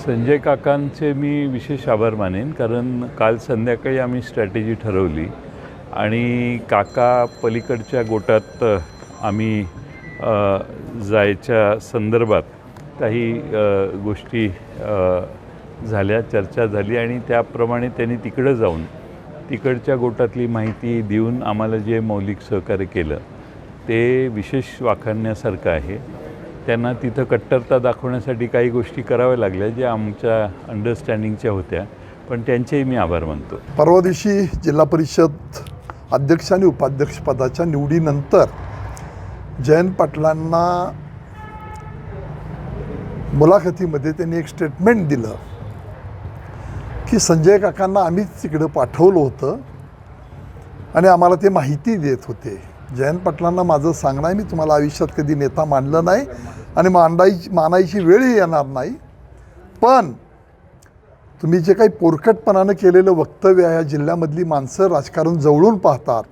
संजय काकांचे मी विशेष आभार मानेन, कारण काल संध्याकाळी आम्ही स्ट्रॅटेजी ठरवली आणि काका पलीकडच्या गोटात आम्ही जायच्या संदर्भात काही गोष्टी झाल्या, चर्चा झाली आणि त्याप्रमाणे त्यांनी तिकडं जाऊन तिकडच्या गोटातली माहिती देऊन आम्हाला जे मौलिक सहकार्य केलं ते विशेष वाखाणण्यासारखं आहे. त्यांना तिथं कट्टरता दाखवण्यासाठी काही गोष्टी कराव्या लागल्या ज्या आमच्या अंडरस्टँडिंगच्या होत्या, पण त्यांचेही मी आभार मानतो. परवा दिवशी जिल्हा परिषद अध्यक्ष आणि उपाध्यक्षपदाच्या निवडीनंतर जयंत पाटलांना मुलाखतीमध्ये त्यांनी एक स्टेटमेंट दिलं की संजय काकांना आम्हीच तिकडं पाठवलं होतं आणि आम्हाला ते माहिती देत होते. जयंत पाटलांना माझं सांगणं आहे, मी तुम्हाला आयुष्यात कधी नेता मानलं नाही आणि मानायची वेळही येणार नाही, पण तुम्ही जे काही पोरकटपणानं केलेलं वक्तव्य आहे, या जिल्ह्यामधली माणसं राजकारण जवळून पाहतात.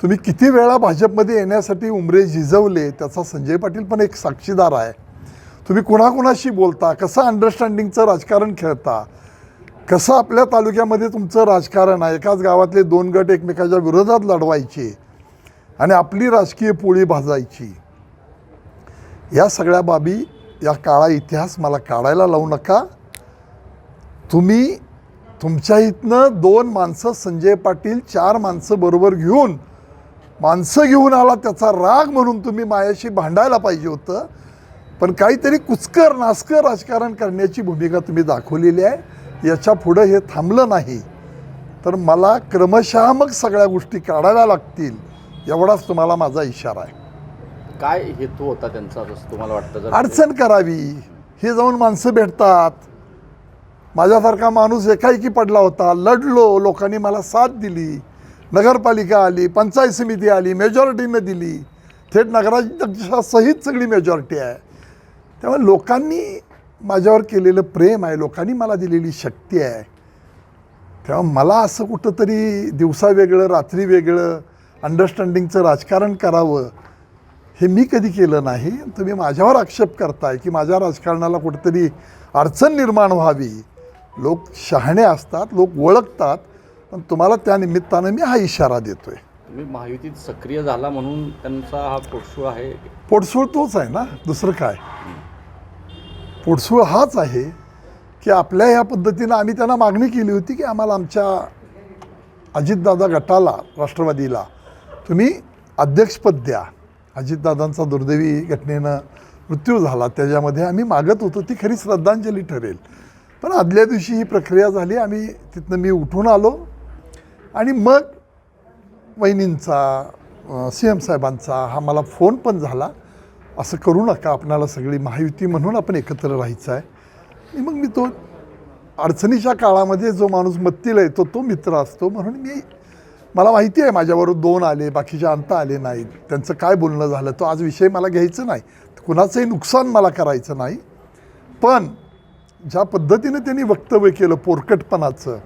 तुम्ही किती वेळा भाजपमध्ये येण्यासाठी उमरे झिजवले त्याचा संजय पाटील पण एक साक्षीदार आहे. तुम्ही कुणाकुणाशी बोलता, कसं अंडरस्टँडिंगचं राजकारण खेळता, कसं आपल्या तालुक्यामध्ये तुमचं राजकारण आहे, एकाच गावातले दोन गट एकमेकाच्या विरोधात लढवायचे आणि आपली राजकीय पोळी भाजायची. या सगळ्या बाबी, या काळा इतिहास मला काढायला लावू नका. तुम्ही तुमच्या इथनं 2 माणसं संजय पाटील 4 माणसं बरोबर घेऊन माणसं घेऊन आला, त्याचा राग म्हणून तुम्ही माझ्याशी भांडायला पाहिजे होतं, पण काहीतरी कुचकर नासकर राजकारण करण्याची भूमिका तुम्ही दाखवलेली आहे. याच्या पुढं हे थांबलं नाही तर मला क्रमशः मग सगळ्या गोष्टी काढाव्या लागतील, एवढाच तुम्हाला माझा इशारा आहे. काय हेतू होता त्यांचा असं तुम्हाला वाटतं? अडचण करावी, हे जाऊन माणसं भेटतात. माझ्यासारखा माणूस एकाएकी पडला होता, लढलो, लोकांनी मला साथ दिली, नगरपालिका आली, पंचायत समिती आली, मेजॉरिटीनं दिली, थेट नगराध्यक्षासहित सगळी मेजॉरिटी आहे. त्यामुळे लोकांनी माझ्यावर केलेलं प्रेम आहे, लोकांनी मला दिलेली शक्ती आहे. तेव्हा मला असं कुठंतरी दिवसा वेगळं रात्री वेगळं अंडरस्टँडिंगचं राजकारण करावं हे मी कधी केलं नाही. तुम्ही माझ्यावर आक्षेप करताय की माझ्या राजकारणाला कुठंतरी अडचण निर्माण व्हावी. लोक शहाणे असतात, लोक ओळखतात, पण तुम्हाला त्या निमित्तानं मी हा इशारा देतोय. तुम्ही महायुतीत सक्रिय झाला म्हणून त्यांचा हा पोटसूळ आहे? पोटसूळ तोच आहे ना, दुसरं काय. पोटसूळ हाच आहे की आपल्या ह्या पद्धतीनं आम्ही त्यांना मागणी केली होती की आम्हाला आमच्या अजितदादा गटाला, राष्ट्रवादीला तुम्ही अध्यक्षपद द्या. अजितदादांचा दुर्दैवी घटनेनं मृत्यू झाला, त्याच्यामध्ये आम्ही मागत होतो, ती खरी श्रद्धांजली ठरेल. पण आदल्या दिवशी ही प्रक्रिया झाली, आम्ही तिथनं मी उठून आलो आणि मग वहिनींचा, CM साहेबांचा हा मला फोन पण झाला, असं करू नका, आपणाला सगळी महायुती म्हणून आपण एकत्र राहायचं आहे. आणि मग मी तो अडचणीच्या काळामध्ये जो माणूस मत्तीला येतो तो मित्र असतो, म्हणून मला माहिती आहे माझ्याबरोबर 2 आले, बाकीचे अंता आले नाहीत, त्यांचं काय बोलणं झालं तो आज विषय मला घ्यायचं नाही, कुणाचंही नुकसान मला करायचं नाही. पण ज्या पद्धतीनं त्यांनी वक्तव्य केलं पोरकटपणाचं,